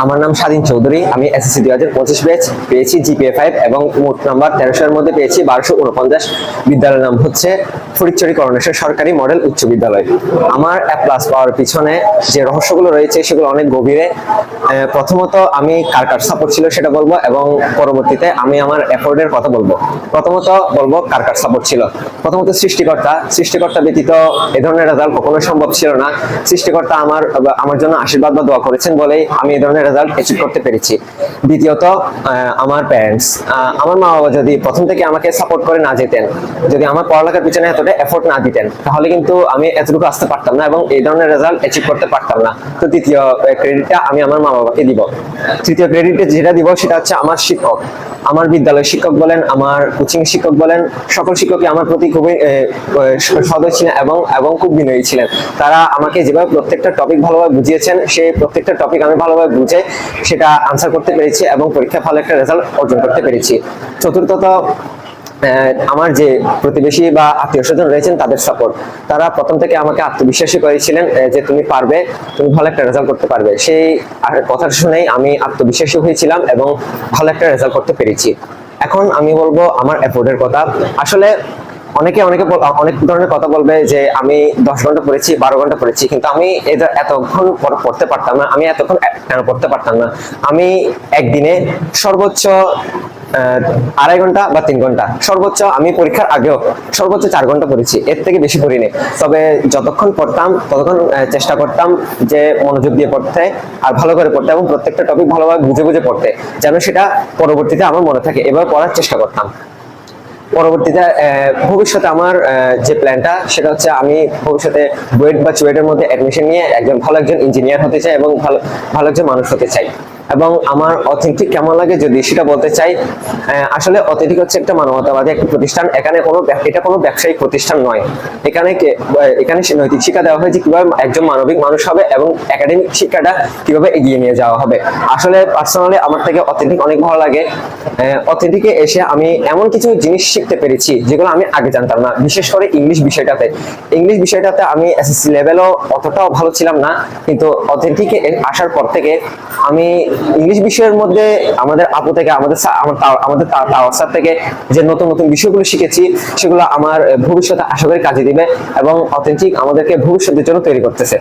আমার নাম স্বাধীন চৌধুরী। আমি এসএসসি 2025 ব্যাচ, পেয়েছি জিপিএ 5 এবং মোট নাম্বার 1300 এর মধ্যে পেয়েছি 1249। বিদ্যালয়ের নাম হচ্ছে ফরিদচুরি করুণেশ্বর সরকারি মডেল উচ্চ বিদ্যালয়। আমার এ প্লাস পাওয়ার পিছনে যে রহস্যগুলো রয়েছে সেগুলো অনেক গভীরে। প্রথমত আমি কার কার সাপোর্ট ছিল সেটা বলবো এবং পরবর্তীতে আমি আমার এফোর্টের কথা বলবো। প্রথমত বলবো কার কার সাপোর্ট ছিল। প্রথমত সৃষ্টিকর্তা ব্যতীত এ ধরনের রেজাল্ট কখনো সম্ভব ছিল না। সৃষ্টিকর্তা আমার জন্য আশীর্বাদ বা দোয়া করেছেন বলেই আমি এই ধরনের রেজাল্ট অ্যাচিভ করতে পেরেছি। দ্বিতীয়ত আমার প্যারেন্টস, আমার মা বাবা যদি প্রথম থেকে আমাকে সাপোর্ট করে না যেতেন, যদি আমার পড়ালেখার পিছনে এতটা এফোর্ট না দিতেন, তাহলে কিন্তু আমি এতটুকু আসতে পারতাম না এবং এই ধরনের রেজাল্ট অ্যাচিভ করতে পারতাম না। তো দ্বিতীয় ক্রেডিটটা আমি আমার মা বাবাকে দিব। তৃতীয় ক্রেডিটে যেটা দিব সেটা হচ্ছে আমার শিক্ষক, আমার বিদ্যালয়ের শিক্ষক বলেন, আমার কোচিং শিক্ষক বলেন, সকল শিক্ষকই আমার প্রতি খুবই সদয় ছিলেন এবং খুব বিনয়ী ছিলেন। তারা আমাকে যেভাবে প্রত্যেকটা টপিক ভালোভাবে বুঝিয়েছেন, সেই প্রত্যেকটা টপিক আমি ভালোভাবে বুঝে সেটা আনসার করতে পেরেছি এবং পরীক্ষায় ভালো একটা রেজাল্ট অর্জন করতে পেরেছি। চতুর্থত আমার যে প্রতিবেশী বা আত্মীয় স্বজন রয়েছেন তাদের সাপোর্ট। তারা প্রথম থেকে আমাকে আত্মবিশ্বাসী করেছিলেন যে তুমি পারবে, তুমি ভালো একটা রেজাল্ট করতে পারবে। সেই কথা শুনেই আমি আত্মবিশ্বাসী হয়েছিলাম এবং ভালো একটা রেজাল্ট করতে পেরেছি। এখন আমি বলবো আমার এফোর্টের কথা। আসলে অনেকে অনেক ধরনের কথা বলবে যে আমি 10 ঘন্টা পড়েছি, 12 ঘন্টা পড়েছি, কিন্তু আমি এতক্ষণ পড়তে পারতাম না। আমি এতক্ষণ কেন পড়তে পারতাম না? আমি একদিনে সর্বোচ্চ 2.5 ঘন্টা বা 3 ঘন্টা, সর্বোচ্চ আমি পরীক্ষার আগেও সর্বোচ্চ 4 ঘন্টা পড়েছি, এর থেকে বেশি পড়িনি। তবে যতক্ষণ পড়তাম ততক্ষণ চেষ্টা করতাম যে মনোযোগ দিয়ে পড়তে আর ভালো করে পড়তে এবং প্রত্যেকটা টপিক ভালোভাবে বুঝে বুঝে পড়তে, যেন সেটা পরবর্তীতে আমার মনে থাকে। এবার পড়ার চেষ্টা করতাম। পরবর্তীতে ভবিষ্যতে আমার যে প্ল্যানটা সেটা হচ্ছে আমি ভবিষ্যতে বুয়েট বা চুয়েটের মধ্যে অ্যাডমিশন নিয়ে ভালো একজন ইঞ্জিনিয়ার হতে চাই এবং ভালো একজন মানুষ হতে চাই। এবং আমার অথেন্টিক কেমন লাগে যদি সেটা বলতে চাই, আসলে অথেন্টিক হচ্ছে একটা মানবতাবাদী একটা প্রতিষ্ঠান। এটা কোনো ব্যবসায়িক প্রতিষ্ঠান নয়। এখানে নৈতিক শিক্ষা দেওয়া হয় যে কিভাবে একজন মানবিক মানুষ হবে এবং একাডেমিক শিক্ষাটা কিভাবে এগিয়ে নিয়ে যাওয়া হবে। আসলে পার্সোনালি আমার থেকে অথেন্টিক অনেক ভালো লাগে। অথেন্টিকে এসে আমি এমন কিছু জিনিস শিখতে পেরেছি যেগুলো আমি আগে জানতাম না। বিশেষ করে ইংলিশ বিষয়টাতে আমি এসএসসি লেভেলও অতটাও ভালো ছিলাম না, কিন্তু অথেন্টিকে আসার পর থেকে আমি ইংলিশ বিষয়ের মধ্যে আমাদের আপু থেকে আমাদের তাওয়ার স্যার থেকে যে নতুন নতুন বিষয়গুলো শিখেছি সেগুলো আমার ভবিষ্যতে আশা করি কাজে দিবে এবং অথেন্টিক আমাদেরকে ভবিষ্যতের জন্য তৈরি করতেছে।